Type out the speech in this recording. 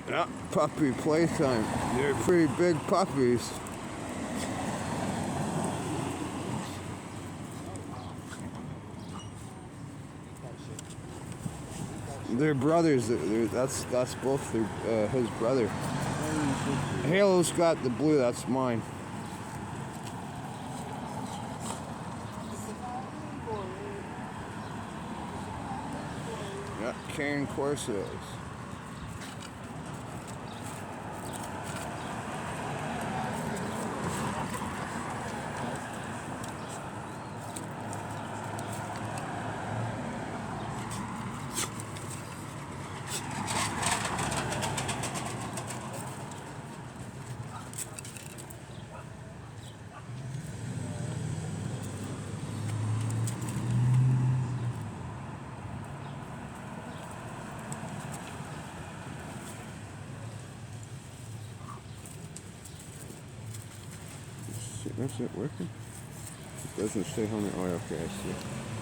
Yeah, puppy playtime. They're pretty big puppies. They're brothers. That's both his brother. Halo's got the blue. That's mine. Yeah, cane Corsairs. That's it working? It doesn't say how many. Oh, okay, I see.